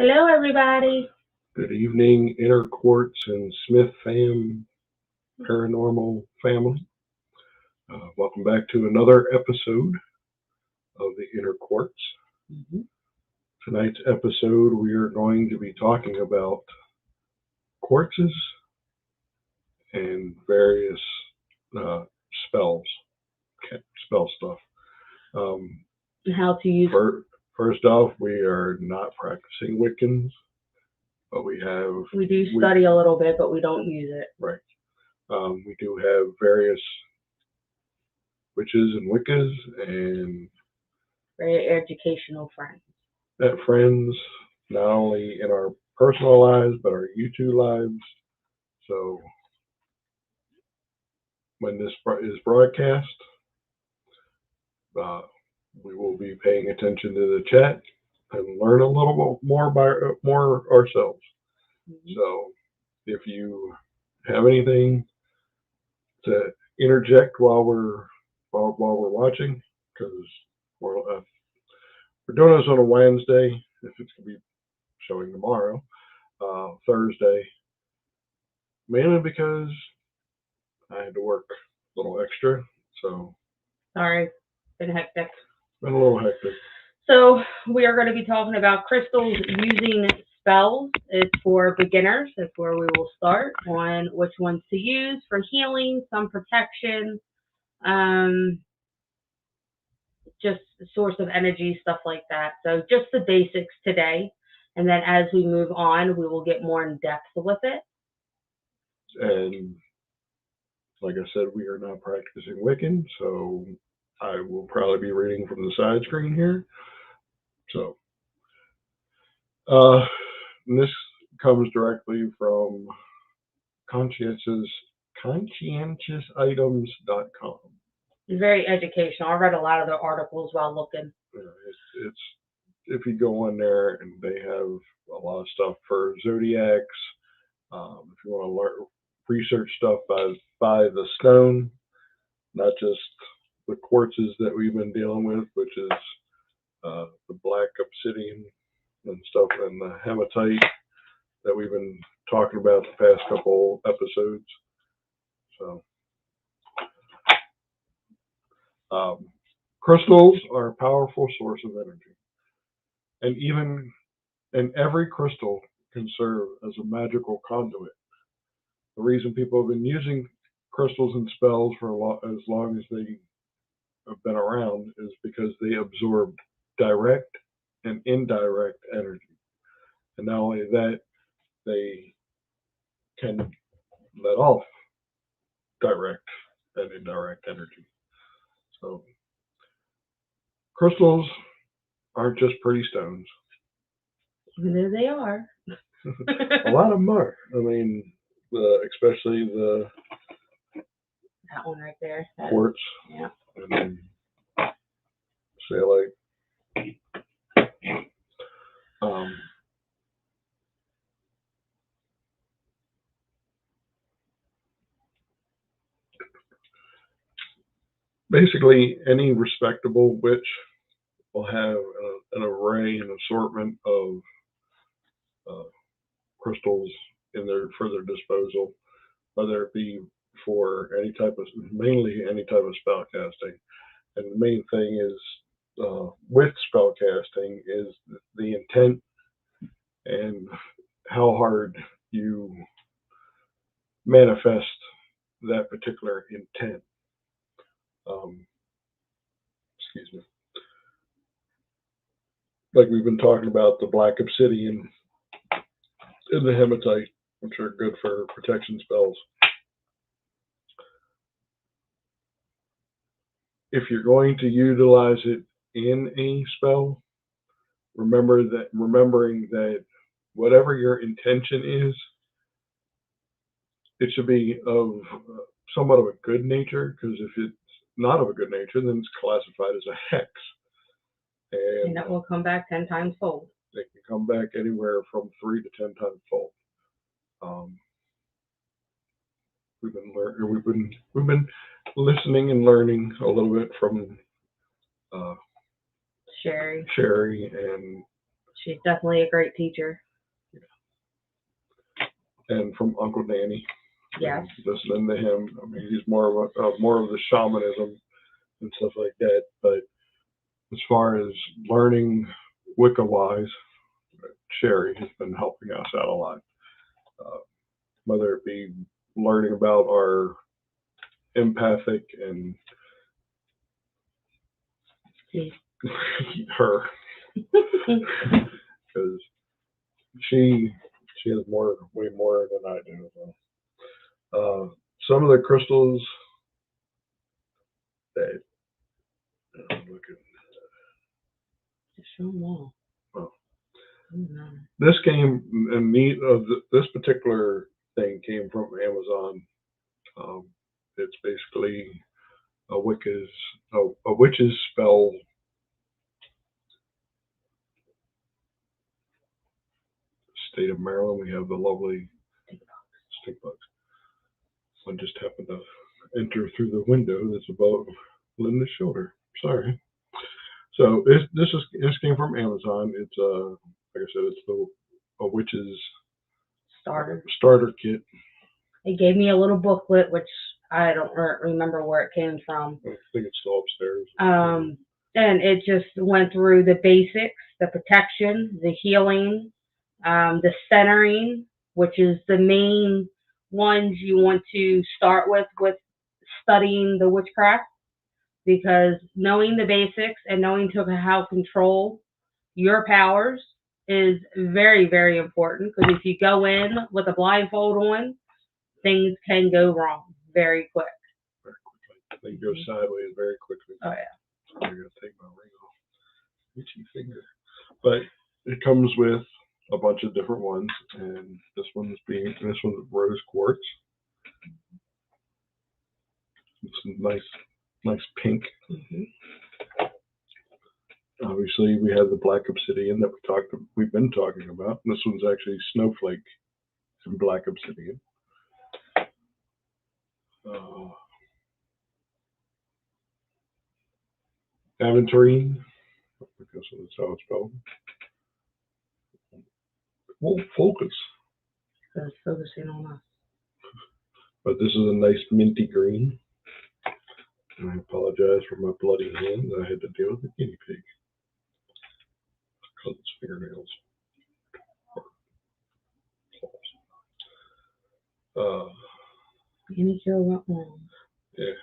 Hello, everybody. Good evening, Inner Quartz and Smith fam, Paranormal family. Welcome back to another episode of the Inner Quartz. Tonight's episode, we are going to be talking about quartzes and various spell stuff. How to use. First off, we are not practicing Wiccans, but we do study a little bit, but we don't use it. Right. We do have various witches and Wiccas and very educational friends. Friends, not only in our personal lives, but our YouTube lives. So when this is broadcast, we will be paying attention to the chat and learn a little more ourselves. So if you have anything to interject while we're watching, because we're doing this on a Wednesday, if it's going to be showing tomorrow, Thursday, mainly because I had to work a little extra, so. Sorry, been hectic. Been a little hectic. So we are going to be talking about crystals using spells. It's for beginners. That's where we will start on which ones to use for healing, some protection, just the source of energy, stuff like that. So just the basics today. And then as we move on, we will get more in depth with it. And like I said, we are not practicing Wiccan, so I will probably be reading from the side screen here. So this comes directly from conscientiousitems.com. It's very educational. I read a lot of their articles while looking. It's if you go on there, and they have a lot of stuff for zodiacs. If you want to learn research stuff by the stone, not just the quartzes that we've been dealing with, which is the black obsidian and stuff, and the hematite that we've been talking about the past couple episodes. So crystals are a powerful source of energy, and every crystal can serve as a magical conduit. The reason people have been using crystals and spells for as long as they have been around is because they absorb direct and indirect energy. And not only that, they can let off direct and indirect energy. So crystals aren't just pretty stones. There they are. A lot of them are. I mean, especially that one right there. Quartz. Yeah. And say like basically any respectable witch will have an array, an assortment of crystals for their disposal, whether it be for mainly any type of spell casting. And the main thing is with spell casting is the intent and how hard you manifest that particular intent. Excuse me. Like we've been talking about the black obsidian and the hematite, which are good for protection spells. If you're going to utilize it in a spell, remembering that whatever your intention is, it should be of somewhat of a good nature, because if it's not of a good nature, then it's classified as a hex. And that will come back 10 times fold. They can come back anywhere from 3 to 10 times fold. We've been listening and learning a little bit from Sherry, and She's definitely a great teacher. And from Uncle Danny. Yes. Listening to him, I mean, he's more of the shamanism and stuff like that. But as far as learning Wicca-wise, Sherry has been helping us out a lot. Whether it be learning about our empathic and her, because she has way more than I do. Some of the crystals that I'm looking. Show them all. Oh. No. This came and this particular thing came from Amazon. It's basically a witch's spell. State of Maryland, we have the lovely stink bugs. One just happened to enter through the window that's above Linda's shoulder. Sorry. So this came from Amazon. It's like I said, it's a witch's starter kit. It gave me a little booklet, which I don't remember where it came from. I think it's still upstairs. And it just went through the basics, the protection, the healing, the centering, which is the main ones you want to start with studying the witchcraft, because knowing the basics and knowing how to control your powers is very, very important, because if you go in with a blindfold on, things can go wrong very quick. Very quickly. They go sideways very quickly. Oh, yeah. I'm going to take my ring off. Itchy finger. But it comes with a bunch of different ones, and this one's rose quartz. It's nice pink. Mm-hmm. Obviously, we have the black obsidian that we've been talking about. This one's actually snowflake and black obsidian. Aventurine, because that's how it's spelled. Well, focus. It's focusing on us. But this is a nice minty green. And I apologize for my bloody hands. I had to deal with a guinea pig. Cut its fingernails. Guinea pig went wrong. Yeah.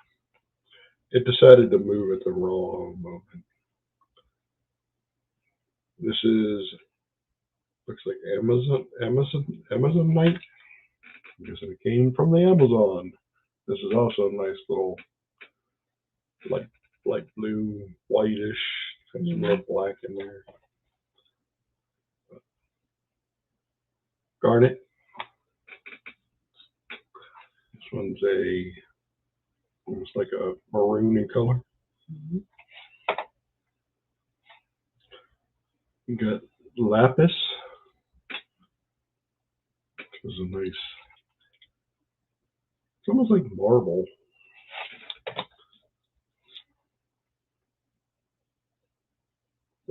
It decided to move at the wrong moment. This looks like Amazonite. I guess it came from the Amazon. This is also a nice little light blue, whitish, and some little black in there. Garnet. This one's almost like a maroon in color. Mm-hmm. You got lapis. This is a nice. It's almost like marble.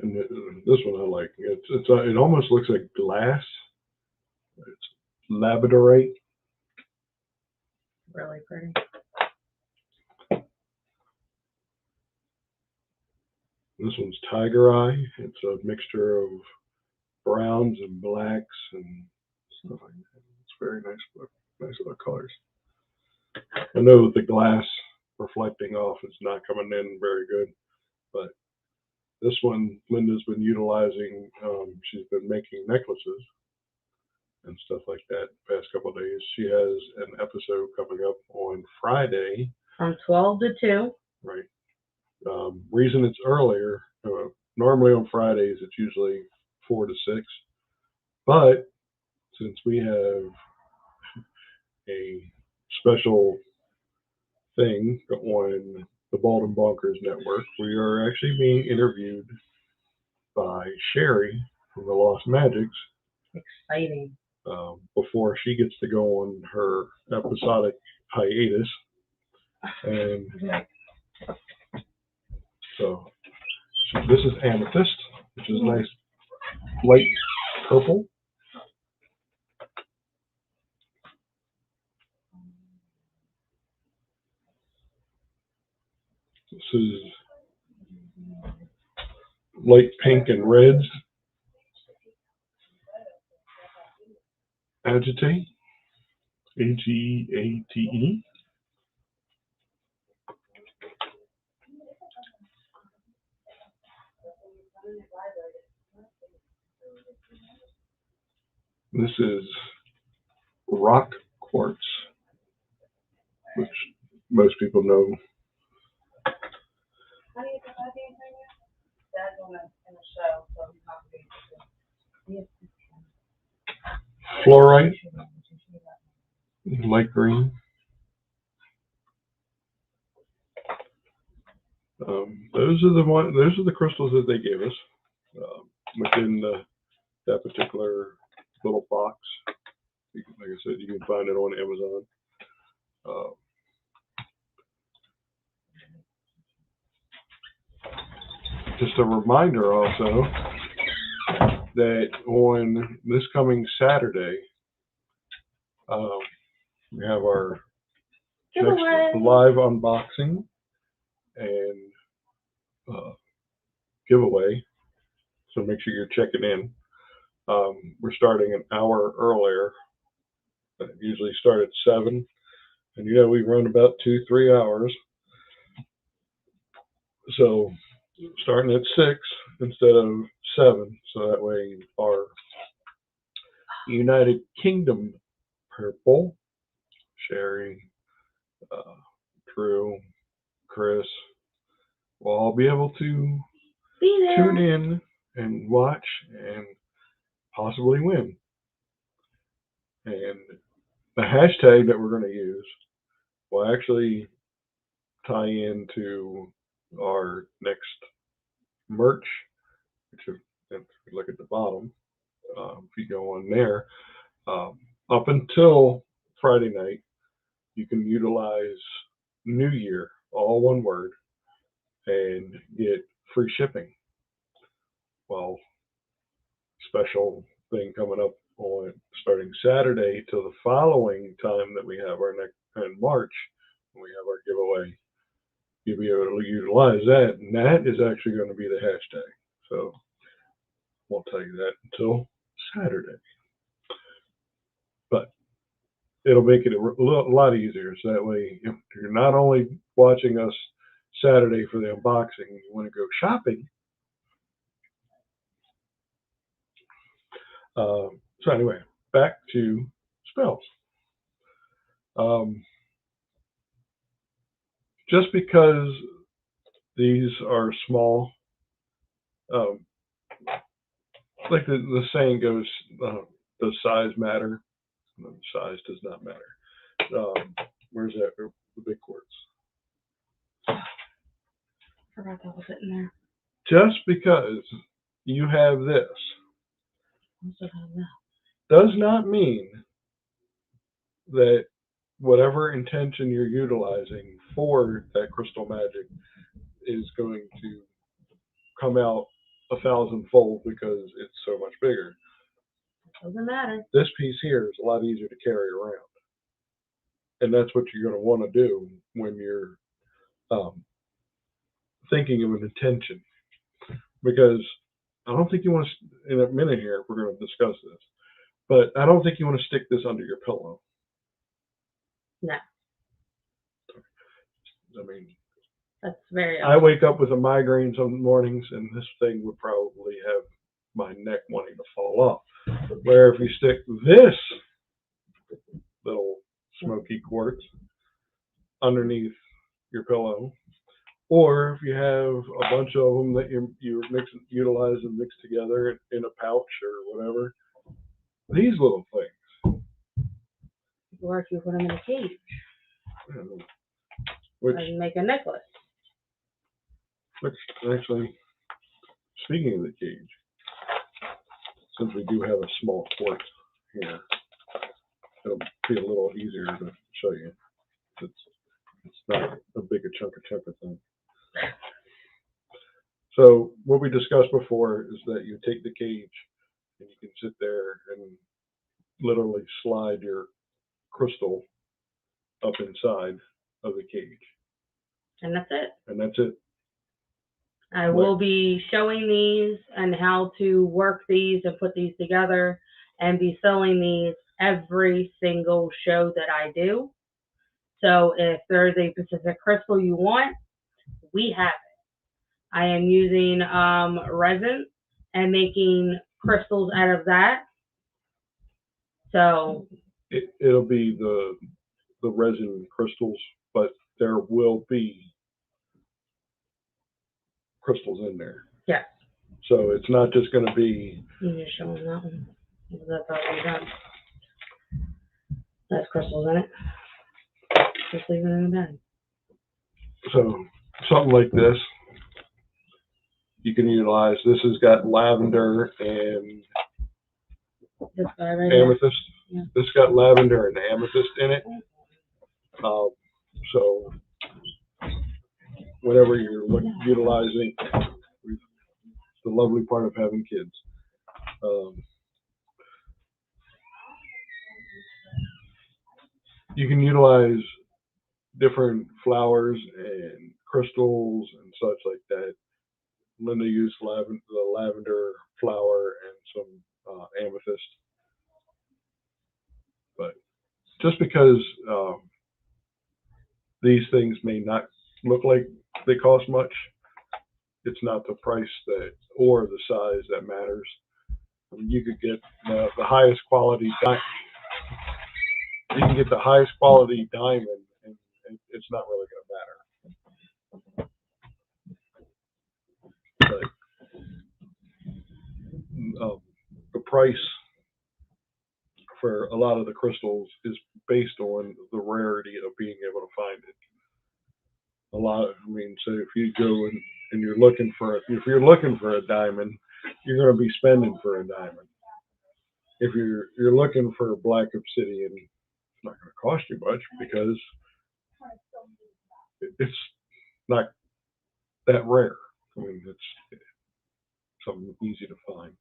And this one I like. It almost looks like glass. It's labradorite. Really pretty. This one's tiger eye. It's a mixture of browns and blacks and stuff like that. It's very nice little colors. I know that the glass reflecting off is not coming in very good, but this one Linda's been utilizing. She's been making necklaces and stuff like that the past couple of days. She has an episode coming up on Friday from 12 to 2. Right. Reason it's earlier. Normally on Fridays it's usually 4 to 6, but since we have a special thing on the Bald and Bonkers Network, we are actually being interviewed by Sherry from the Lost Magics. Exciting. Before she gets to go on her episodic hiatus. And so this is Amethyst, which is nice. light purple. This is light pink and reds. Agitate. Ageate. This is rock quartz, which most people know. Fluorite, light green. Those are the crystals that they gave us within that particular little box. Like I said, you can find it on Amazon. Just a reminder also that on this coming Saturday, we have our next live unboxing and giveaway. So make sure you're checking in. We're starting an hour earlier. I usually start at 7. And we run about 2-3 hours. So starting at 6 instead of 7. So that way our United Kingdom purple, Sherry, Drew, Chris, will all be able to tune in and watch and possibly win. And the hashtag that we're going to use will actually tie into our next merch, which if you look at the bottom, if you go on there, up until Friday night, you can utilize New Year, all one word, and get free shipping. Well, special thing coming up on starting Saturday till the following time that we have our next in March, when we have our giveaway, you'll be able to utilize that, and that is actually going to be the hashtag. So won't tell you that until Saturday, but it'll make it a lot easier. So that way, if you're not only watching us Saturday for the unboxing, you want to go shopping. So anyway, back to spells. Just because these are small, like the saying goes, does size matter? No, size does not matter. Where's that? The big quartz. Forgot that was in there. Just because you have this does not mean that whatever intention you're utilizing for that crystal magic is going to come out 1,000-fold because it's so much bigger. Doesn't matter. This piece here is a lot easier to carry around. And that's what you're going to want to do when you're thinking of an intention. Because I don't think you want to, in a minute here, we're going to discuss this, but I don't think you want to stick this under your pillow. No. I mean, that's very I wake up with a migraine some mornings, and this thing would probably have my neck wanting to fall off. Where if you stick this little smoky quartz underneath your pillow, or if you have a bunch of them that you utilize and mix together in a pouch or whatever, these little things. Or if you put them in a cage. Which, and make a necklace. Which actually, speaking of the cage, since we do have a small quartz here, it'll be a little easier to show you. It's not a big a chunk of thing. So what we discussed before is that you take the cage and you can sit there and literally slide your crystal up inside of the cage. And that's it. And that's it. I will be showing these and how to work these and put these together, and be selling these every single show that I do. So if there's a specific crystal you want, we have it. I am using resin and making crystals out of that. So it'll be the resin crystals, but there will be crystals in there. Yes. So it's not just going to be. You just showing that one. That's already done. There's crystals in it. Just leave it in the bag. So something like this, you can utilize. This has got lavender and This guy right amethyst. Yeah. This got lavender and amethyst in it. So whenever you're utilizing, the lovely part of having kids. You can utilize different flowers and crystals and such like that. Linda used the lavender flower and some amethyst. But just because these things may not look like they cost much, it's not the price that or the size that matters. I mean, you could get the highest quality diamond. You can get the highest quality diamond, and it's not really going to matter. But the price for a lot of the crystals is based on the rarity of being able to find it. So if you go and you're looking for a diamond, you're going to be spending for a diamond. If you're looking for black obsidian, it's not going to cost you much because it's not that rare. I mean, it's something easy to find.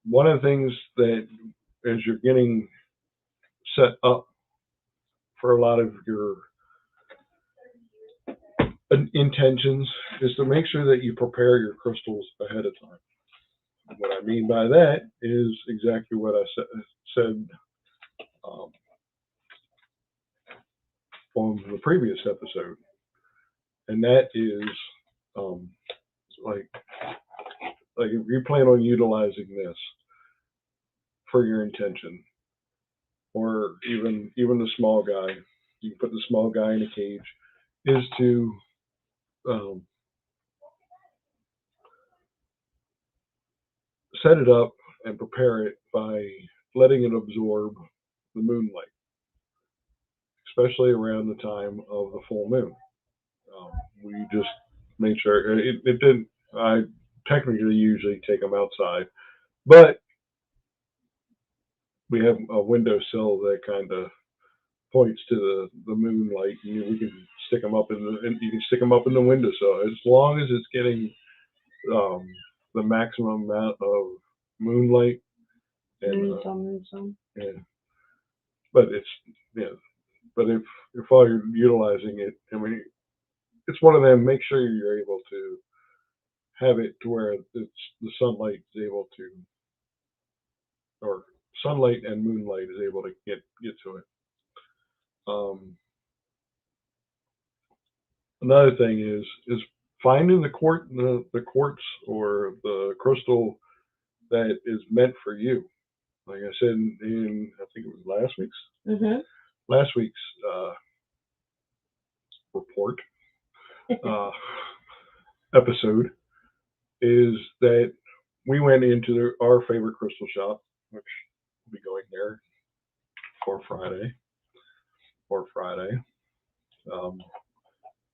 One of the things that as you're getting set up for a lot of your intentions is to make sure that you prepare your crystals ahead of time. What I mean by that is exactly what I said on the previous episode, and that is like if you plan on utilizing this for your intention, or even the small guy, you can put the small guy in a cage, is to set it up and prepare it by letting it absorb the moonlight, especially around the time of the full moon. We just made sure it didn't. I technically usually take them outside, but we have a windowsill that kind of points to the moonlight, and we can stick them up you can stick them up in the windowsill as long as it's getting the maximum amount of moonlight. And yeah, but but if all you're utilizing it, I mean, it's one of them. Make sure you're able to have it to where the sunlight is able to, or sunlight and moonlight is able to get to it. Another thing is finding the quartz or the crystal that is meant for you. Like I said in I think it was last week's report episode, is that we went into our favorite crystal shop, which will be going there for Friday,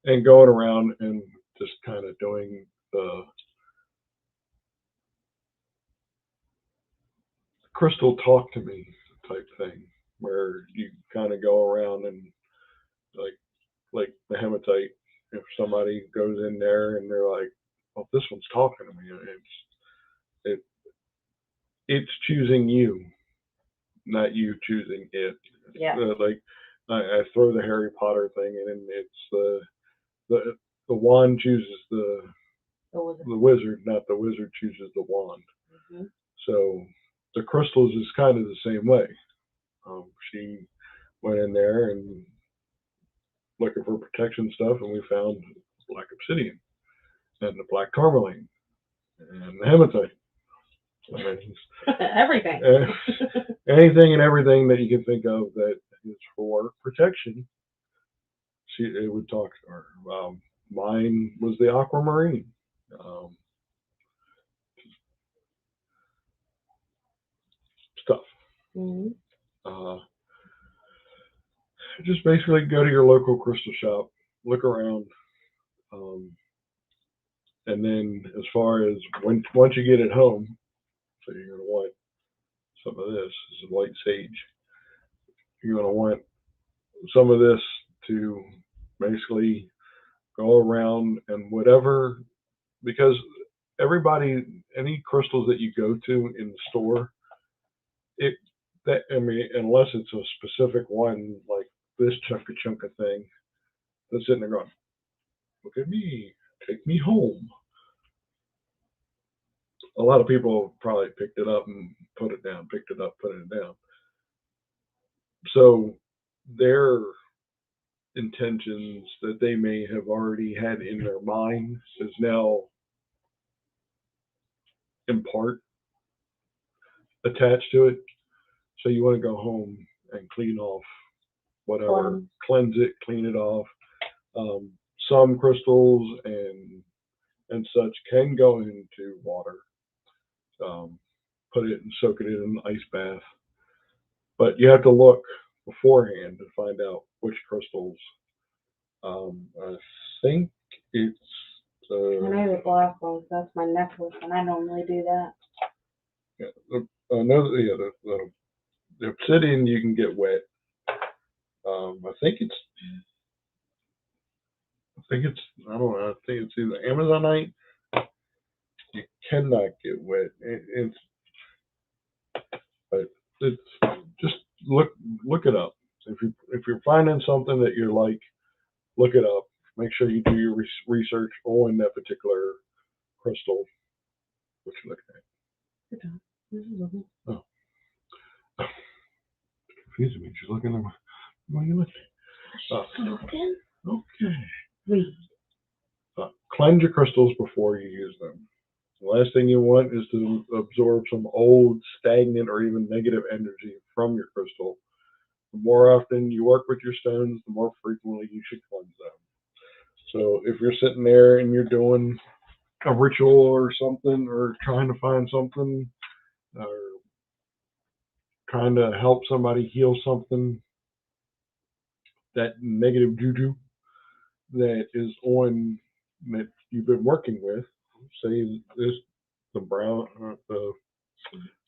and going around and just kind of doing the crystal talk to me type thing, where you kind of go around and like the hematite, if somebody goes in there and they're like, "Oh, this one's talking to me," it's choosing you, not you choosing it. Yeah. Like I throw the Harry Potter thing in, and it's the the wand chooses the wizard, not the wizard chooses the wand. Mm-hmm. So the crystals is kind of the same way. She went in there and looking for protection stuff, and we found black obsidian and the black tourmaline and the hematite. I mean, Everything. Anything and everything that you can think of that is for protection, it would talk to her. Mine was the aquamarine. Um, Stuff. Mm-hmm. Just basically go to your local crystal shop, look around, um, and then as far as once you get it home, so you're going to want some of this. This is white sage. You're going to want some of this to basically go around and whatever, because any crystals that you go to in the store, I mean, unless it's a specific one like this chunka thing that's sitting there going, look at me, take me home. A lot of people probably picked it up and put it down, picked it up, put it down. So their intentions that they may have already had in their mind is now in part attached to it. So you want to go home and clean off whatever, cleanse it, clean it off. Some crystals and such can go into water. Put it and soak it in an ice bath. But you have to look beforehand to find out which crystals. I think it's. I know the black ones. That's my necklace, and I normally do that. Yeah, the obsidian you can get wet. I think it's. I don't know. I think it's either Amazonite. You cannot get wet. But it's just look it up. If you're finding something that you're like, look it up. Make sure you do your research on that particular crystal. What you looking at? Oh, confusing me. She's looking at my. What are you looking at? Okay. Read. Cleanse your crystals before you use them. The last thing you want is to absorb some old, stagnant, or even negative energy from your crystal. The more often you work with your stones, the more frequently you should cleanse them. So if you're sitting there and you're doing a ritual or something, or trying to find something, or trying to help somebody heal something, that negative juju that is on that you've been working with, say this the brown the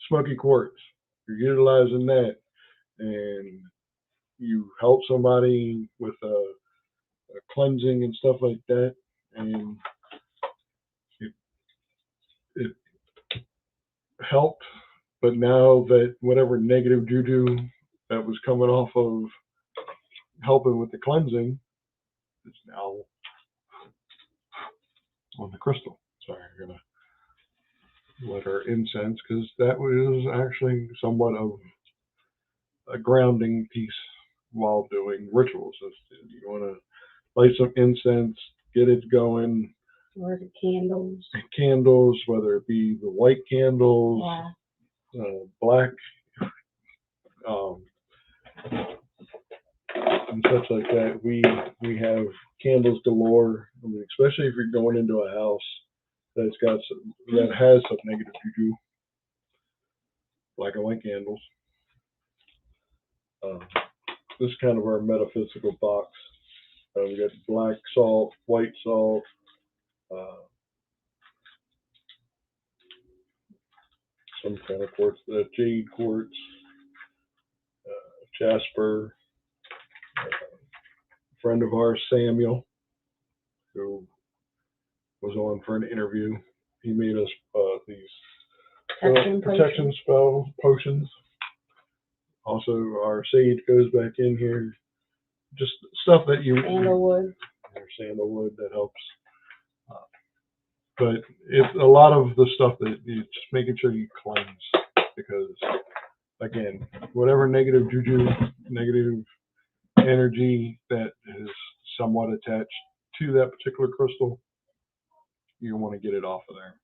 smoky quartz, you're utilizing that and you help somebody with a cleansing and stuff like that, and it helped. But now that whatever negative juju that was coming off of helping with the cleansing is now on the crystal. Sorry, I'm gonna let her incense because that was actually somewhat of a grounding piece while doing rituals. You want to light some incense, get it going. Or the candles. Candles, whether it be the white candles, black, and such like that. We have candles galore. I mean, especially if you're going into a house that has some negative juju. Black and white candles. This is kind of our metaphysical box. We got black salt, white salt, some kind of quartz, jade quartz, jasper. A friend of ours, Samuel, who was on for an interview, he made us these Protection spells, potions. Also, our sage goes back in here. Just stuff that sandalwood that helps. But it's a lot of the stuff that you just making sure you cleanse, because again, whatever negative juju, negative energy that is somewhat attached to that particular crystal, you want to get it off of there.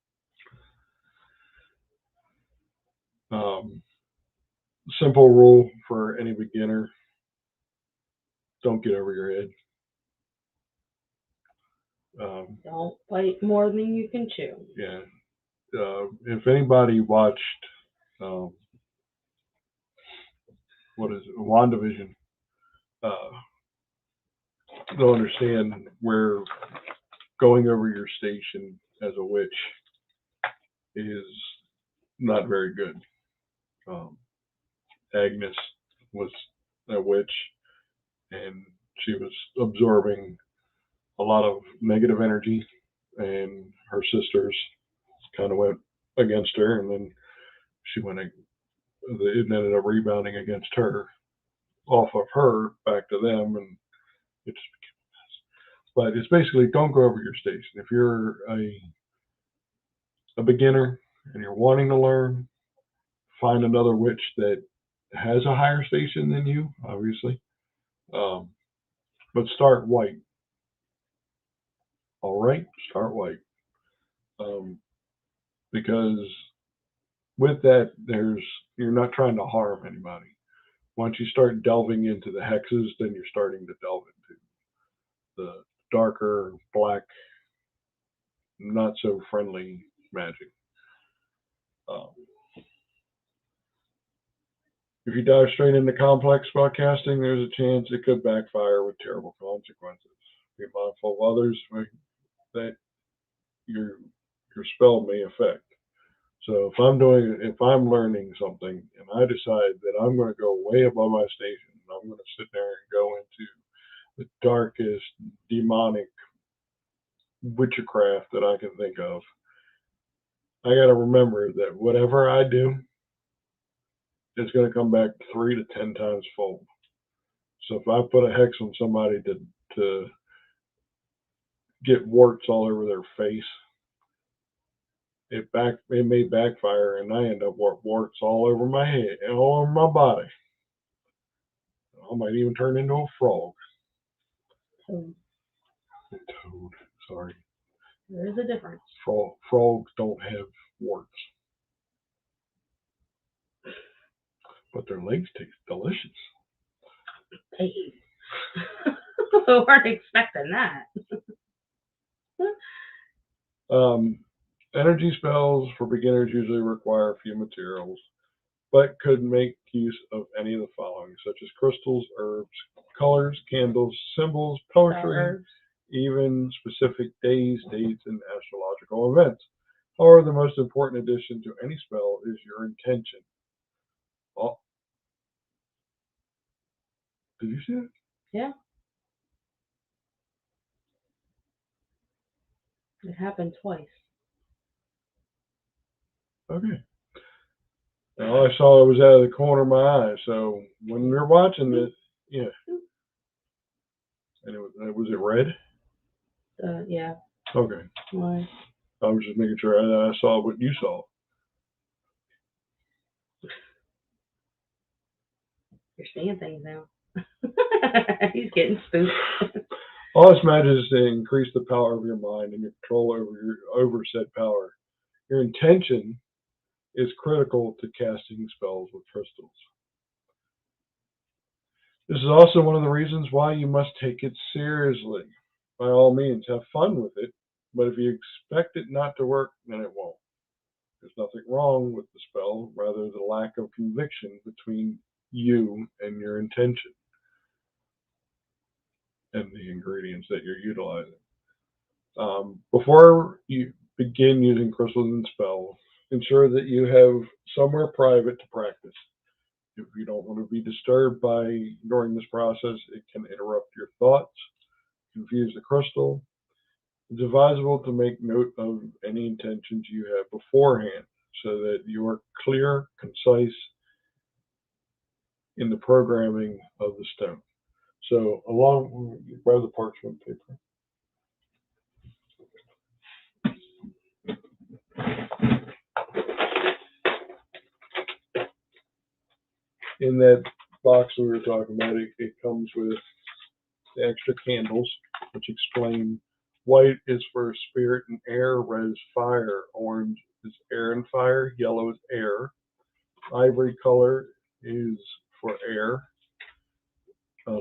Simple rule for any beginner: don't get over your head. Don't bite more than you can chew. Yeah. If anybody watched, WandaVision, they'll understand where going over your station as a witch is not very good. Agnes was a witch, and she was absorbing a lot of negative energy, and her sisters kind of went against her, and then it ended up rebounding against her, off of her back to them, and it just became a mess. But it's basically, don't go over your station. If you're a beginner and you're wanting to learn, find another witch that has a higher station than you, obviously. But start white. All right, start white. Because with that, you're not trying to harm anybody. Once you start delving into the hexes, then you're starting to delve into the darker, black, not so friendly magic. If you dive straight into complex spellcasting, there's a chance it could backfire with terrible consequences. Be mindful of others that your spell may affect. So if I'm learning something and I decide that I'm going to go way above my station, and I'm going to sit there and go into the darkest demonic witchcraft that I can think of, I got to remember that whatever I do is going to come back 3 to 10 times fold. So if I put a hex on somebody to get warts all over their face, it may backfire, and I end up with warts all over my head and all over my body. I might even turn into a frog. Toad. Sorry. There is a difference. Frogs don't have warts, but their legs taste delicious. Hey. We weren't expecting that. Energy spells for beginners usually require few materials, but could make use of any of the following, such as crystals, herbs, colors, candles, symbols, poetry, even specific days, dates, and astrological events. However, the most important addition to any spell is your intention. Oh. Did you see it? Yeah. It happened twice. Okay. All I saw was out of the corner of my eye. So when you're watching this, yeah. And was it red? Yeah. Okay. Why? I was just making sure I saw what you saw. You're seeing things now. He's getting spooked. All this matters is to increase the power of your mind and your control over said power. Your intention is critical to casting spells with crystals. This is also one of the reasons why you must take it seriously. By all means, have fun with it, but if you expect it not to work, then it won't. There's nothing wrong with the spell, rather the lack of conviction between you and your intention and the ingredients that you're utilizing. Before you begin using crystals and spells, ensure that you have somewhere private to practice. If you don't want to be disturbed during this process, it can interrupt your thoughts, confuse the crystal. It's advisable to make note of any intentions you have beforehand. so that you are clear, concise in the programming of the stone. So grab the parchment paper. In that box we were talking about, it comes with the extra candles, which explain white is for spirit and air, red is fire, orange is air and fire, yellow is air, ivory color is for air,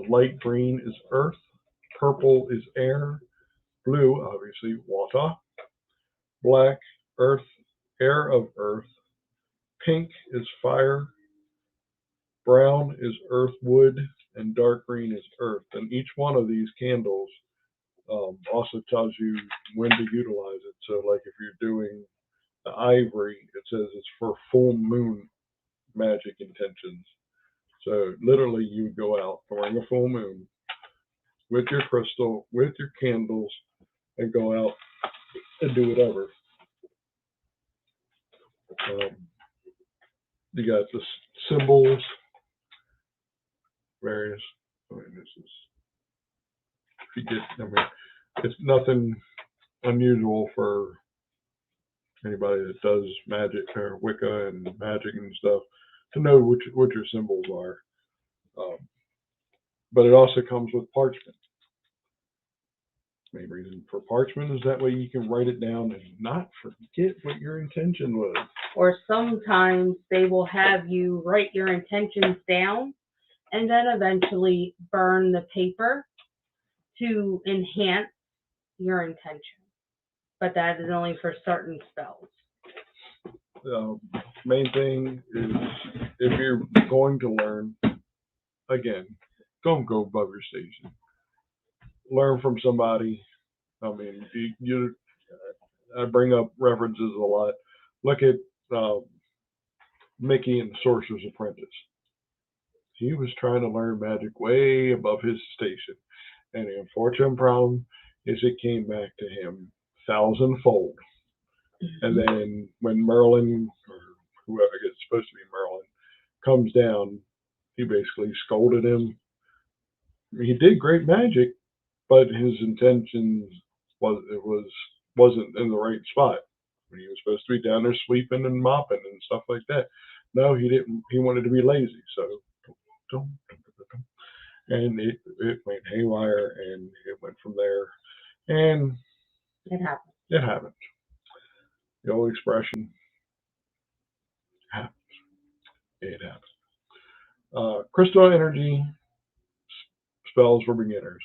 light green is earth, purple is air, blue, obviously, water, black, earth, air of earth, pink is fire, brown is earth wood, and dark green is earth. And each one of these candles also tells you when to utilize it. So like if you're doing the ivory, it says it's for full moon magic intentions. So literally you would go out during a full moon with your crystal, with your candles, and go out and do whatever. You got the symbols, various. It's nothing unusual for anybody that does magic or Wicca and magic and stuff to know what your symbols are. But it also comes with parchment. Main reason for parchment is that way you can write it down and not forget what your intention was. Or sometimes they will have you write your intentions down and then eventually burn the paper to enhance your intention. But that is only for certain spells. Main thing is if you're going to learn, again, don't go above your station. Learn from somebody. I mean, I bring up references a lot. Look at Mickey and the Sorcerer's Apprentice. He was trying to learn magic way above his station. And the unfortunate problem is it came back to him thousandfold. And then when Merlin, or whoever it's supposed to be Merlin, comes down, he basically scolded him. He did great magic, but his intentions wasn't in the right spot. He was supposed to be down there sweeping and mopping and stuff like that. No, he didn't. He wanted to be lazy. So, and it went haywire, and it went from there. And it happened. It happened. The old expression happens. It happens. Crystal energy spells for beginners.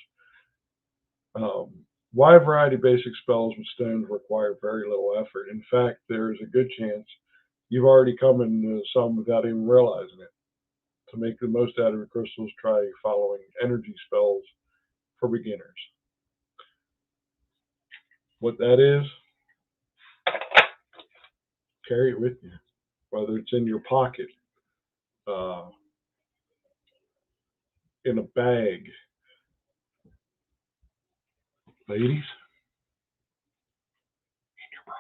Wide variety of basic spells with stones require very little effort. In fact, there's a good chance you've already come into some without even realizing it. To make the most out of your crystals, try following energy spells for beginners. What that is, carry it with you, whether it's in your pocket, in a bag. Ladies, in your bra.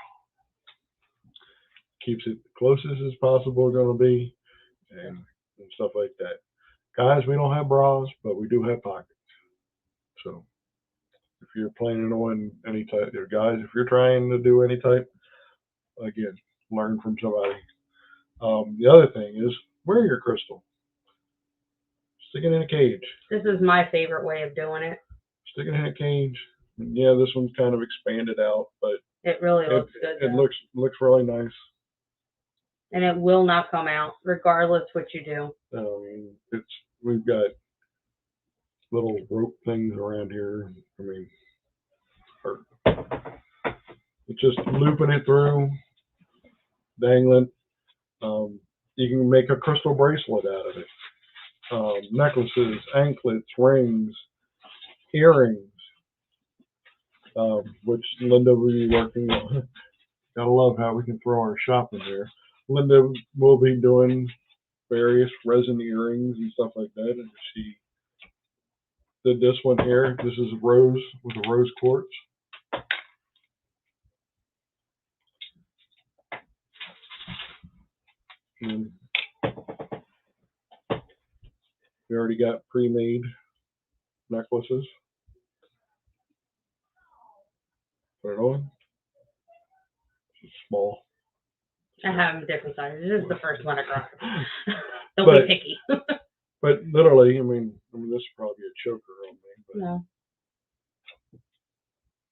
Keeps it closest as possible going to be, and stuff like that. Guys, we don't have bras, but we do have pockets. So if you're planning on any type, guys, if you're trying to do any type, again, learn from somebody. The other thing is, wear your crystal. Stick it in a cage. This is my favorite way of doing it. Stick it in a cage. Yeah, this one's kind of expanded out, but it really looks good. It looks really nice. And it will not come out, regardless what you do. We've got little rope things around here. I mean, it's just looping it through, dangling. You can make a crystal bracelet out of it. Necklaces, anklets, rings, earrings, which Linda will be working on. Gotta love how we can throw our shop in there. Linda will be doing various resin earrings and stuff like that. And she did this one here. This is rose with a rose quartz. And we already got pre-made necklaces. Put it on. It's small. I have them different sizes. This is the first one I got. Don't be picky. But literally, I mean, this is probably a choker on me. But No.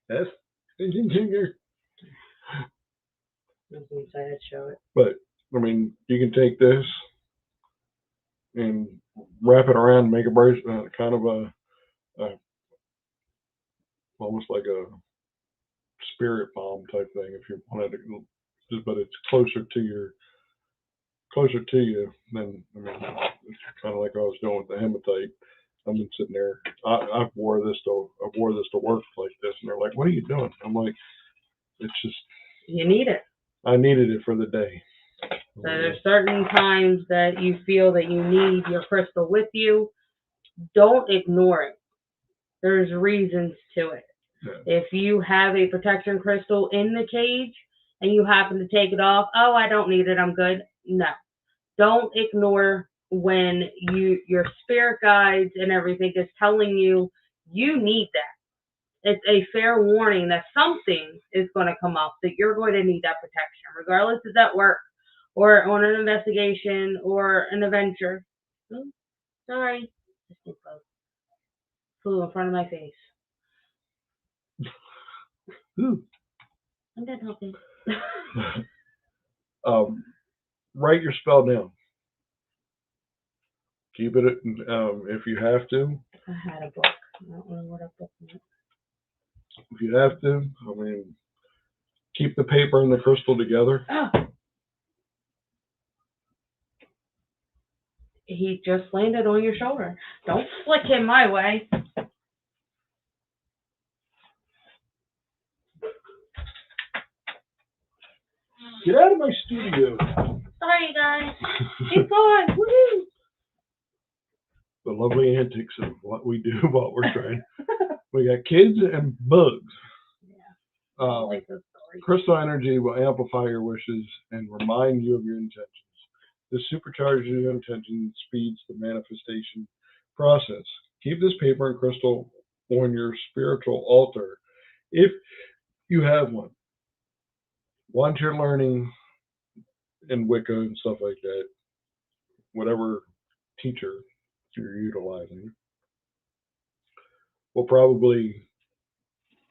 That's finger. I'm excited to show it. But I mean, you can take this and wrap it around and make a bracelet, kind of a almost like a spirit bomb type thing, if you wanted to. But it's closer to you than, I mean, it's kind of like I was doing with the hematite. I've been sitting there. I wore this to work like this, and they're like, "What are you doing?" I'm like, "It's just you need it. I needed it for the day." So there's certain times that you feel that you need your crystal with you. Don't ignore it. There's reasons to it. Yeah. If you have a protection crystal in the cage and you happen to take it off, oh, I don't need it, I'm good. No. Don't ignore when your spirit guides and everything is telling you you need that. It's a fair warning that something is going to come up, that you're going to need that protection, regardless if it's at work or on an investigation or an adventure. Oh, sorry. Flew in front of my face. Ooh. I'm done talking. Write your spell down. Keep it, if you have to. I had a book. I don't know what a book is. If you have to, I mean, keep the paper and the crystal together. Oh. He just landed on your shoulder. Don't flick him my way. Get out of my studio. Sorry, guys. Keep going. Woo! The lovely antics of what we do while we're trying. We got kids and bugs. Yeah. Like the story. Crystal energy will amplify your wishes and remind you of your intentions. This supercharges your intention, speeds the manifestation process. Keep this paper and crystal on your spiritual altar if you have one. Once you're learning in Wicca and stuff like that, whatever teacher you're utilizing will probably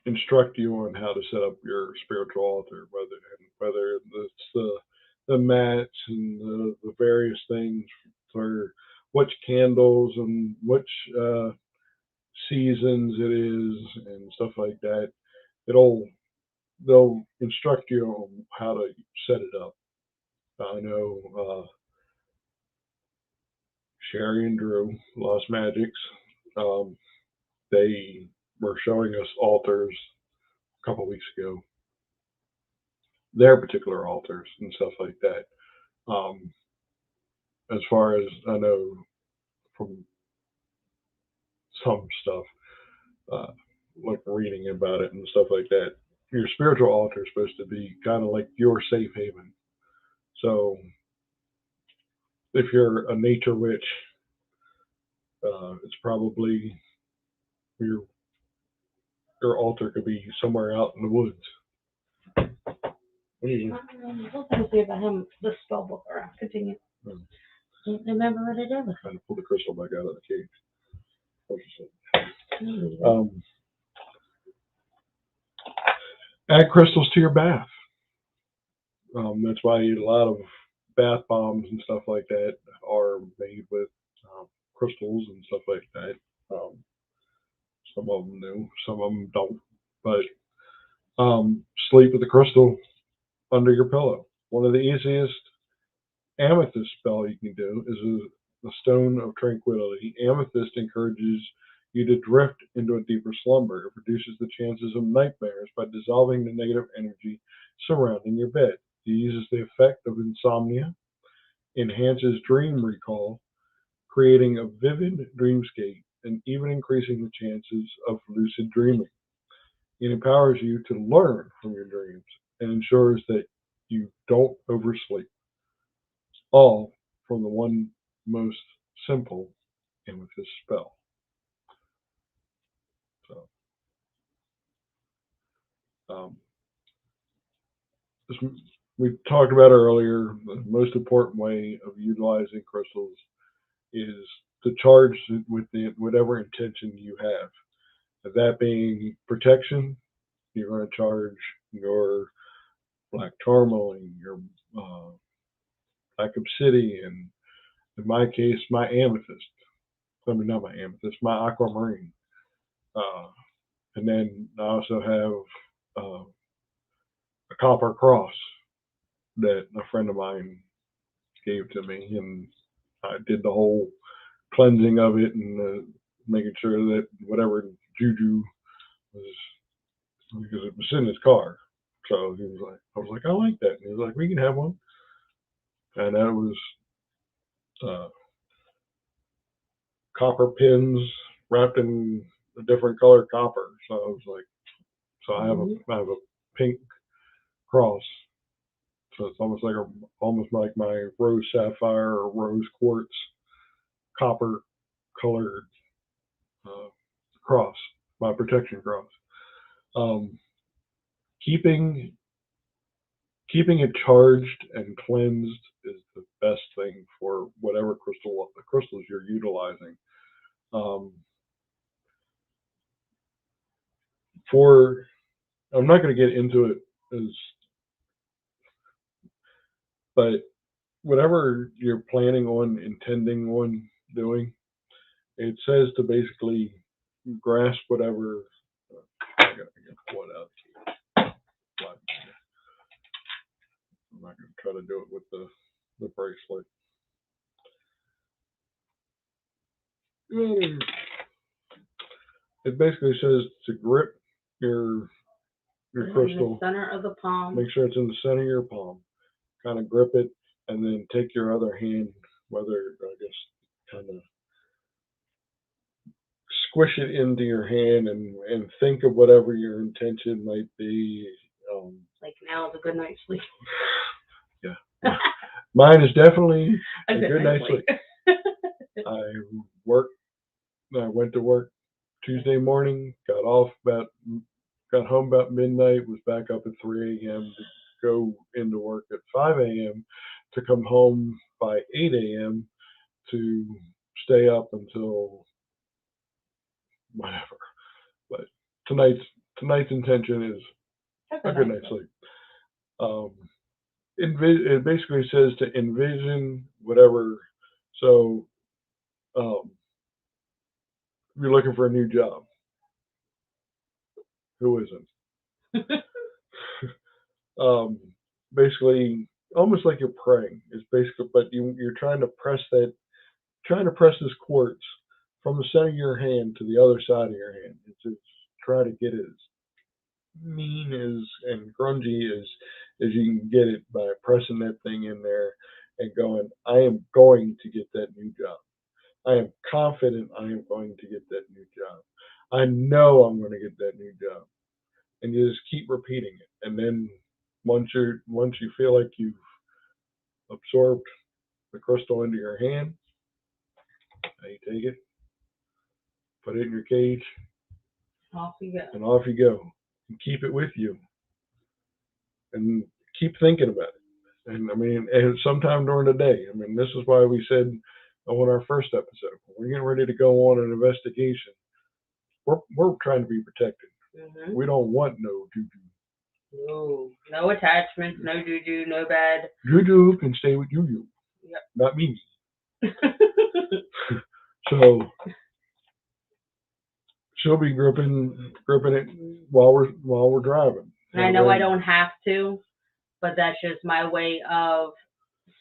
instruct you on how to set up your spiritual altar, whether it's the mats and the various things for which candles and which seasons it is and stuff like that. They'll instruct you on how to set it up. I know Sherry and Drew, Lost Magics, they were showing us altars a couple weeks ago, their particular altars and stuff like that. As far as I know from some stuff, like reading about it and stuff like that, your spiritual altar is supposed to be kind of like your safe haven. So if you're a nature witch, it's probably your altar could be somewhere out in the woods. We'll see if I have the spell book around. Continue. Can't remember what it is. Trying to pull the crystal back out of the cage. Add crystals to your bath. That's why a lot of bath bombs and stuff like that are made with crystals and stuff like that. Some of them do, some of them don't. But sleep with a crystal under your pillow. One of the easiest amethyst spell you can do is the stone of tranquility. Amethyst encourages you to drift into a deeper slumber. It reduces the chances of nightmares by dissolving the negative energy surrounding your bed. It uses the effect of insomnia, enhances dream recall, creating a vivid dreamscape, and even increasing the chances of lucid dreaming. It empowers you to learn from your dreams and ensures that you don't oversleep. all from the one most simple amethyst spell. So, um, we talked about earlier, the most important way of utilizing crystals is to charge with whatever intention you have. That being protection, you're going to charge your black tourmaline, your black obsidian, in my case, my amethyst. I mean, not my amethyst, my aquamarine. Uh, and then I also have a copper cross that a friend of mine gave to me, and I did the whole cleansing of it and making sure that whatever juju was, because it was in his car. So he was like, I was like, I like that. And he was like, we can have one. And that was uh, copper pins wrapped in a different color copper. So I was like, so I have a pink cross. So it's almost like my rose sapphire or rose quartz copper colored uh, cross, my protection cross. Um, keeping keeping it charged and cleansed is the best thing for whatever crystals you're utilizing. Um, for I'm not going to get into it but whatever you're planning on, intending on doing, it says to basically grasp whatever. I gotta pull it out. I'm not going to try to do it with the bracelet. It basically says to grip your crystal. In the center of the palm. Make sure it's in the center of your palm. Kind of grip it, and then take your other hand, kind of squish it into your hand, and think of whatever your intention might be. Like now is a good night's sleep. Yeah. Mine is definitely a good night's sleep. I went to work Tuesday morning, got home about midnight, was back up at 3 a.m. to go into work at 5 a.m. to come home by 8 a.m. to stay up until whatever. But tonight's intention is a good night's sleep. It basically says to envision whatever. So, you're looking for a new job. Who isn't? Basically, almost like you're praying. It's basically, but you're trying to press this quartz from the center of your hand to the other side of your hand. It's try to get as mean and grungy as you can get it by pressing that thing in there and going, I am going to get that new job. I am confident I am going to get that new job. I know I'm going to get that new job. And you just keep repeating it. And then once you feel like you've absorbed the crystal into your hand, now you take it, put it in your cage, off you go. And off you go. And keep it with you. And keep thinking about it. And I mean, and sometime during the day. I mean, this is why we said on our first episode, we're getting ready to go on an investigation. We're trying to be protected. Mm-hmm. We don't want no juju. No attachments, no juju, no bad. Juju can stay with juju. Yep. Not me. So she'll be gripping it while we're driving. And I know I don't have to, but that's just my way of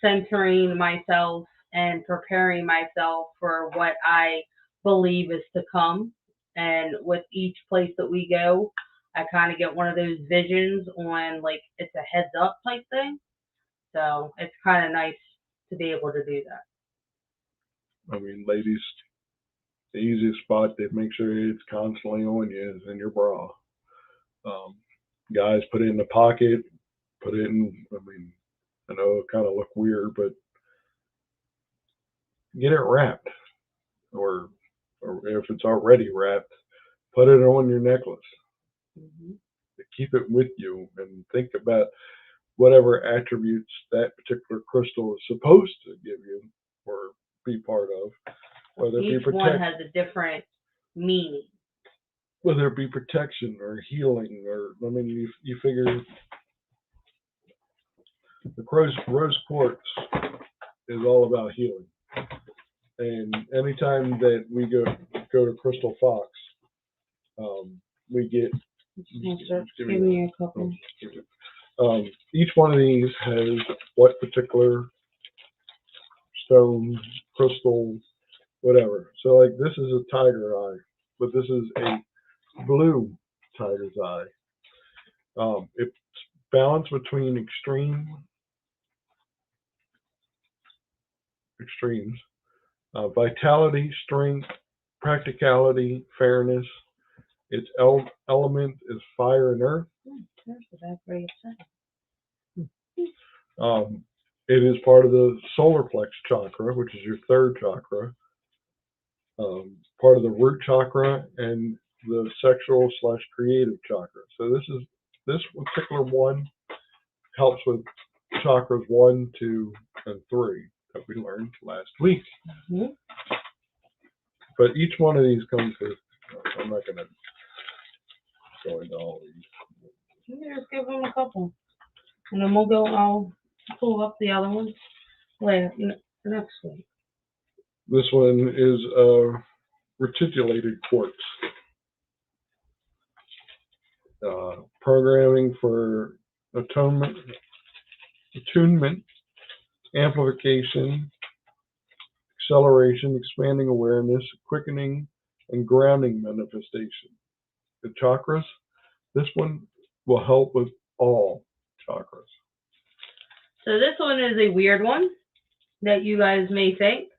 centering myself and preparing myself for what I believe is to come. And with each place that we go, I kind of get one of those visions on, like, it's a heads up type thing. So it's kind of nice to be able to do that. I mean, ladies, the easiest spot to make sure it's constantly on you is in your bra. Guys, put it in the pocket, put it in, I mean, I know it kind of look weird, but get it wrapped, or if it's already wrapped, put it on your necklace. Mm-hmm. Keep it with you and think about whatever attributes that particular crystal is supposed to give you or be part of. Whether it Each be one has a different meaning. Whether it be protection or healing, or I mean, you figure the rose quartz is all about healing. And anytime that we go to Crystal Fox, we get. Give me a couple. Each one of these has what particular stone, crystal, whatever. So like this is a tiger eye, but this is a blue tiger's eye. It's balanced between extremes, vitality, strength, practicality, fairness. Its element is fire and earth. There's the back where you said. It is part of the solar plex chakra, which is your third chakra. Part of the root chakra and the sexual / creative chakra. So this particular one helps with chakras 1, 2, and 3 that we learned last week. Mm-hmm. But each one of these comes with. I'm not going to go into all these. You can just give them a couple, and then we'll go. I'll pull up the other ones later next week. This one is reticulated quartz. Programming for attunement, amplification, acceleration, expanding awareness, quickening, and grounding manifestation. The chakras, this one will help with all chakras. So this one is a weird one that you guys may think,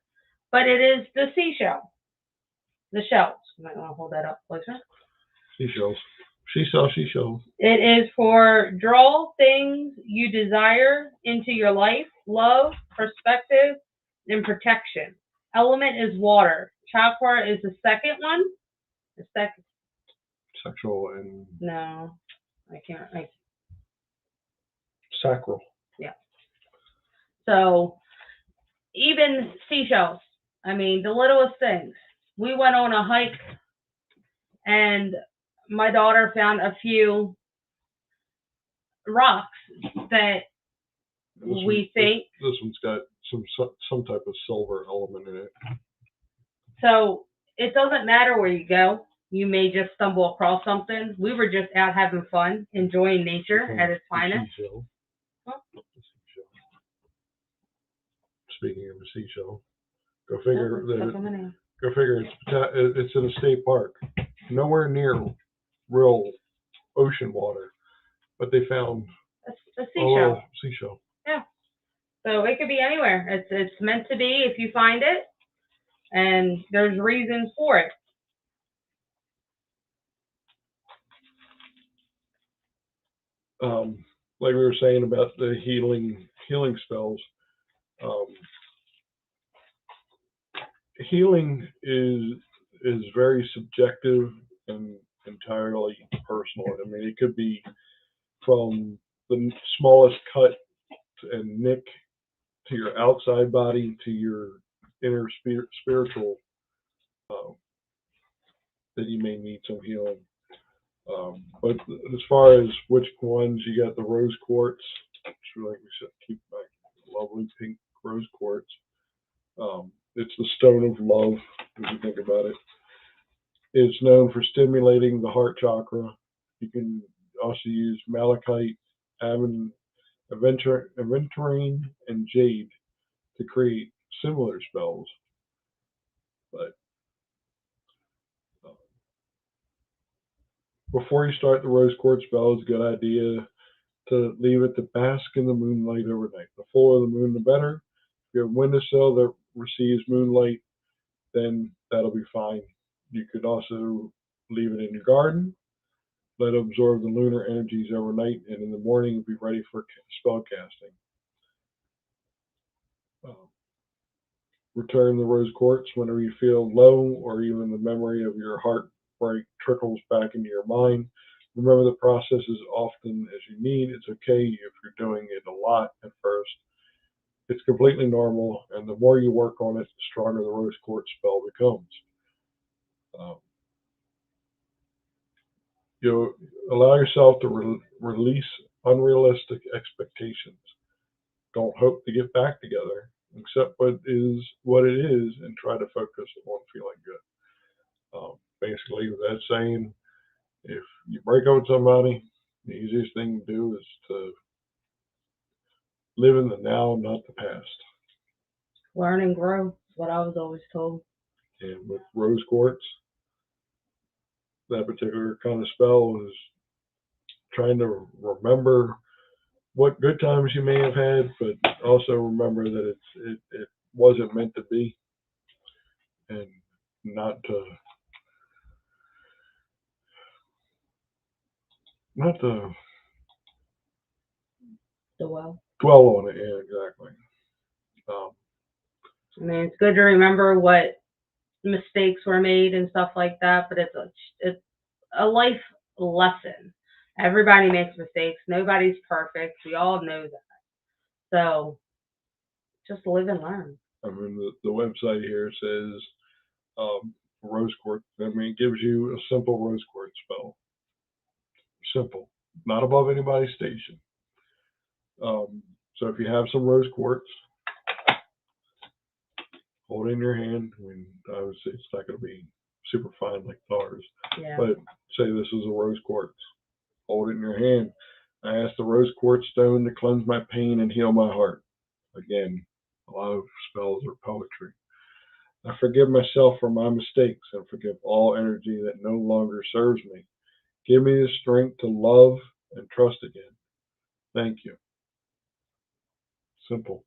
but it is the seashell. The shells. You might want to hold that up closer. Seashells. Seashells. It is for draw things you desire into your life, love, perspective, and protection. Element is water. Chakra is the second one. The second. Sexual and. No, I can't. Sacral. Yeah. So even seashells. I mean, the littlest things. We went on a hike, and my daughter found a few rocks that we think. This one's got some type of silver element in it. So it doesn't matter where you go. You may just stumble across something. We were just out having fun, enjoying nature at its finest. Huh? Speaking of a seashell, go figure it's in a state park, nowhere near real ocean water, but they found a seashell. Seashell. Yeah. So it could be anywhere. It's meant to be if you find it, and there's reasons for it. Like we were saying about the healing spells. Healing is very subjective and entirely personal. I mean, it could be from the smallest cut and nick to your outside body to your inner spiritual that you may need some healing. But as far as which ones, you got the rose quartz, which like we said, keep my lovely pink rose quartz. It's the stone of love, if you think about it. It's known for stimulating the heart chakra. You can also use malachite, aventurine, and jade to create similar spells. But before you start the rose quartz spell, it's a good idea to leave it to bask in the moonlight overnight. The fuller the moon, the better. If you have a windowsill that receives moonlight, then that'll be fine. You could also leave it in your garden, let it absorb the lunar energies overnight, and in the morning be ready for spell casting. return the rose quartz whenever you feel low or even the memory of your heartbreak trickles back into your mind. Remember the process as often as you need. It's okay if you're doing it a lot at first. It's completely normal, and the more you work on it, the stronger the rose quartz spell becomes. Um, you allow yourself to release unrealistic expectations. Don't hope to get back together. Accept what it is, and try to focus on feeling good. Basically, that's saying if you break up with somebody, the easiest thing to do is to live in the now, not the past. Learn and grow is what I was always told. And with rose quartz, that particular kind of spell is trying to remember what good times you may have had, but also remember that it wasn't meant to be, and not to Well, dwell on it. Yeah, exactly. I mean, it's good to remember what mistakes were made and stuff like that, but it's a life lesson. Everybody makes mistakes. Nobody's perfect. We all know that. So just live and learn. I mean, the website here says rose quartz. I mean, it gives you a simple rose quartz spell. Simple, not above anybody's station. So if you have some rose quartz, hold it in your hand. I mean, obviously it's not going to be super fine like ours, Yeah. but say this is a rose quartz. Hold it in your hand. I ask the rose quartz stone to cleanse my pain and heal my heart. Again, a lot of spells are poetry. I forgive myself for my mistakes and forgive all energy that no longer serves me. Give me the strength to love and trust again. Thank you. Simple.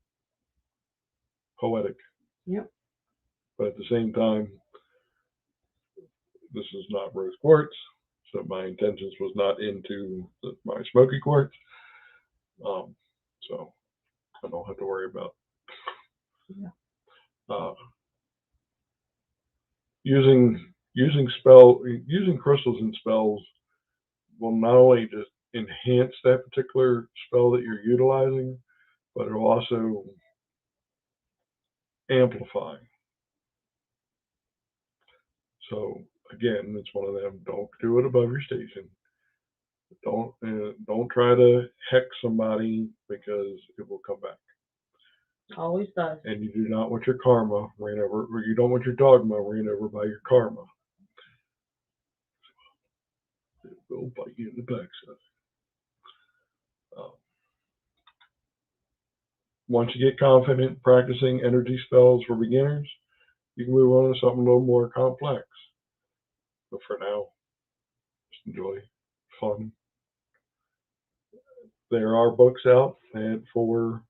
Poetic. Yep. But at the same time, this is not rose quartz, so my intentions was not into my smoky quartz. So I don't have to worry about using crystals and spells will not only just enhance that particular spell that you're utilizing, but it'll also amplify. So again, it's one of them. Don't do it above your station. Don't try to hex somebody because it will come back. Always does. And you do not want your karma ran over, or you don't want your dogma ran over by your karma. It will bite you in the backside. Once you get confident practicing energy spells for beginners, you can move on to something a little more complex. But for now, just enjoy fun. There are books out and for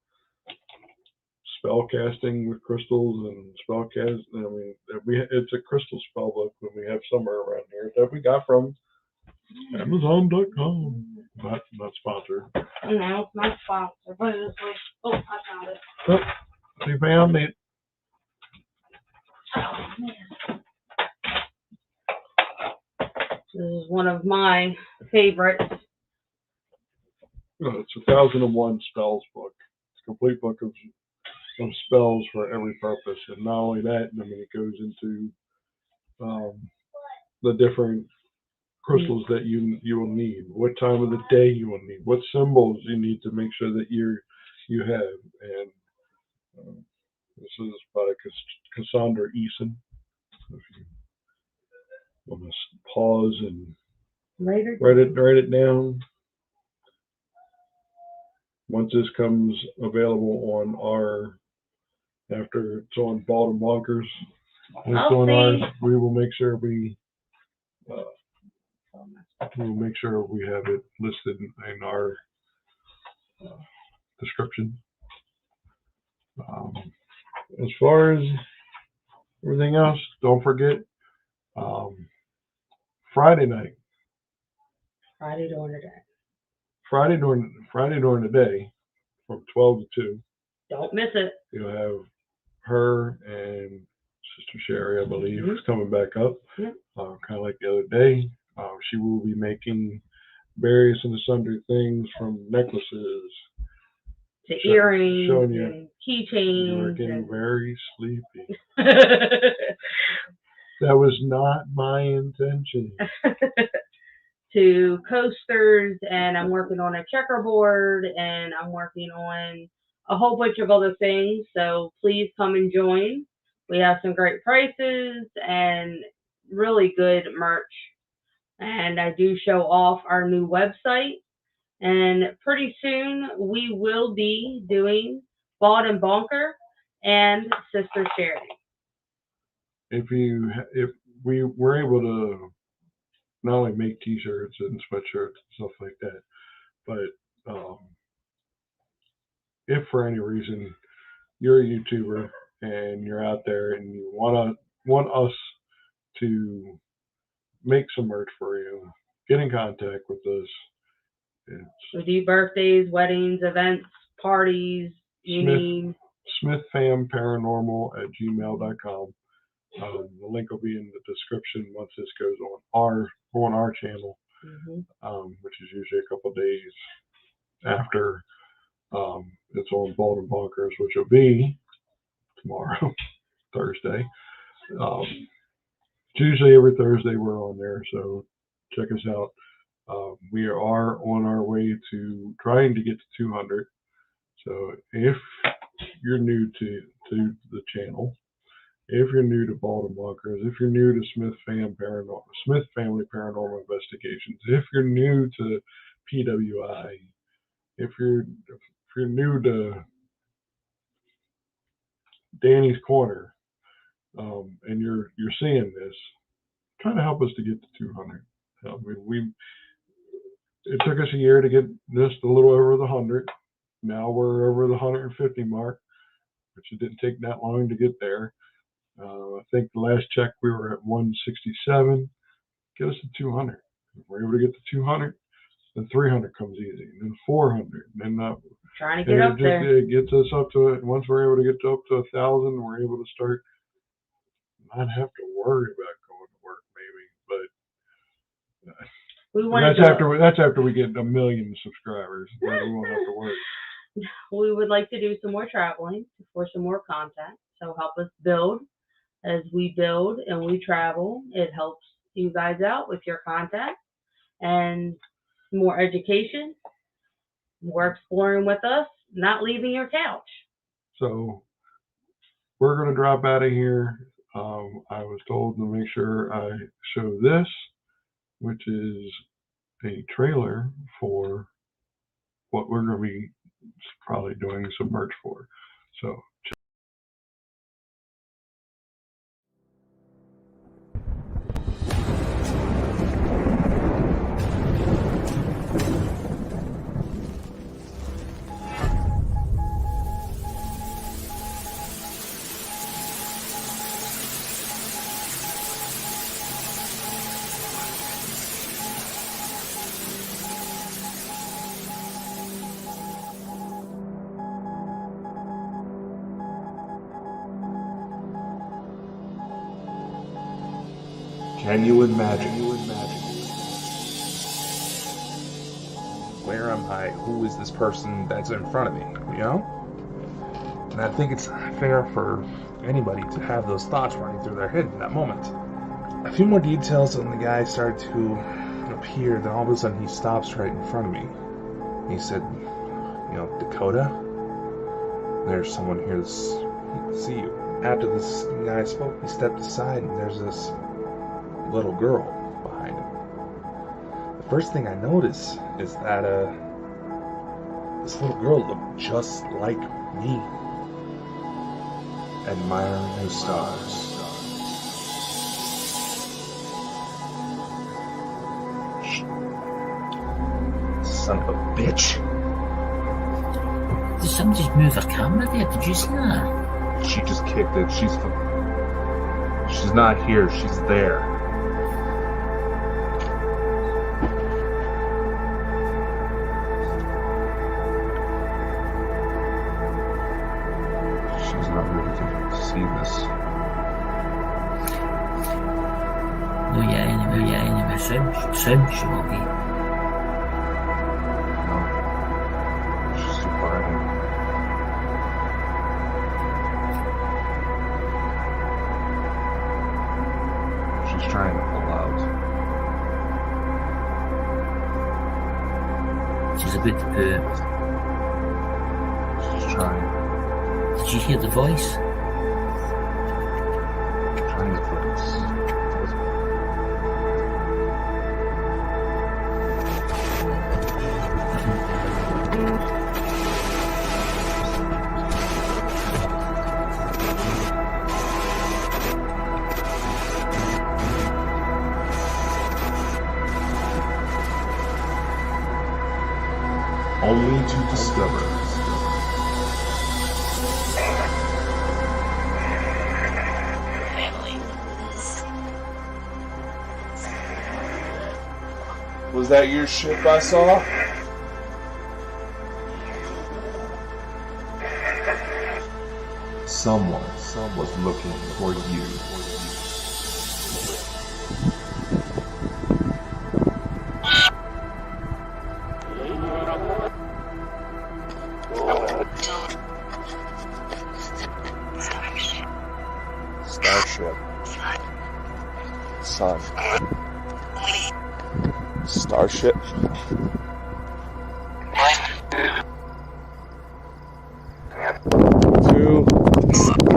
spell casting with crystals and spell cast. I mean, it's a crystal spell book that we have somewhere around here that we got from Amazon.com. Not sponsored. No, it's not sponsored, but it's like, oh, I found it. Oh, you found it. Oh, man. This is one of my favorites. It's a 1001 spells book. It's a complete book of spells for every purpose. And not only that, I mean, it goes into the different crystals that you will need, what time of the day you will need, what symbols you need to make sure that you have. And this is by Cassandra Eason. If you want to pause and write it down. Once this comes available on after it's on Bald and Bonkers, when it's on ours, we will make sure we have it listed in our description. As far as everything else, don't forget Friday night. Friday during the day. Friday during the day, from 12 to 2. Don't miss it. You'll have her and Sister Sherry, I believe, is coming back up. Yep. Kind of like the other day. She will be making various and sundry things from necklaces to earrings showing you, and keychains. You were getting very sleepy. That was not my intention. To coasters, and I'm working on a checkerboard, and I'm working on a whole bunch of other things. So please come and join. We have some great prices and really good merch. And I do show off our new website. And pretty soon we will be doing Bald and Bonker and Sister Sherry. If we were able to not only make t-shirts and sweatshirts and stuff like that, but if for any reason you're a YouTuber and you're out there and you want us to make some merch for you, get in contact with us. We do birthdays, weddings, events, parties, smithfamparanormal@gmail.com. The link will be in the description once this goes on our channel, which is usually a couple of days after it's on Bald and Bonkers, which will be tomorrow, Thursday. It's usually every Thursday we're on there, so check us out. We are on our way to trying to get to 200. So if you're new to the channel, if you're new to Bald and Bonkers, if you're new to Smith Family Paranormal Investigations, if you're new to PWI, if you're new to Danny's Corner, and you're seeing this, try to help us to get to 200. It took us a year to get just a little over the 100. Now we're over the 150 mark, which it didn't take that long to get there. I think the last check we were at 167. Get us to 200. If we're able to get to 200, then 300 comes easy, and then 400, and then trying to get up there. It gets us up to it. Once we're able to get up to 1,000, we're able to start not have to worry about going to work, maybe. But that's after we get 1 million subscribers. Then we won't have to work. We would like to do some more traveling for some more content. So help us build. As we build and we travel, it helps you guys out with your content and more education, more exploring with us, not leaving your couch. So we're going to drop out of here. I was told to make sure I show this, which is a trailer for what we're going to be probably doing some merch for. So Genuine magic. Where am I? Who is this person that's in front of me? You know? And I think it's fair for anybody to have those thoughts running through their head in that moment. A few more details and the guy started to appear, then all of a sudden he stops right in front of me. He said, Dakota, there's someone here to see you. After this guy spoke, he stepped aside and there's this little girl behind him. The first thing I notice is that this little girl looked just like me. Admiring the stars. Son of a bitch. Did somebody just move her camera there? Did you see that? She just kicked it. She's not here. She's there. see this. No, yeah, soon she will be. No. She's too far ahead. She's trying to pull out. She's about to poo. She's trying. Did you hear the voice? Trying to focus. Only to discover was that your ship I saw? Someone was looking for you. Starship. Sun. Starship. 2,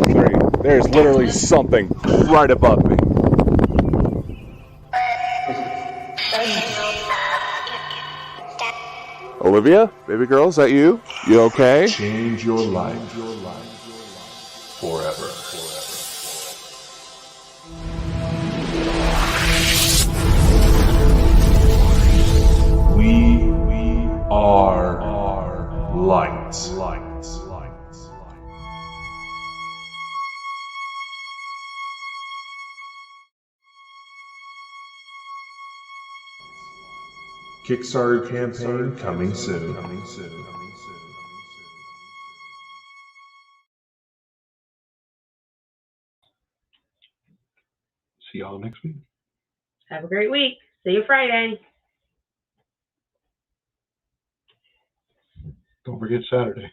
3. There's literally something right above me. Olivia, baby girl, is that you? You okay? Change your life forever. We are light. Kickstarter campaign coming soon. See y'all next week. Have a great week. See you Friday. Don't forget Saturday.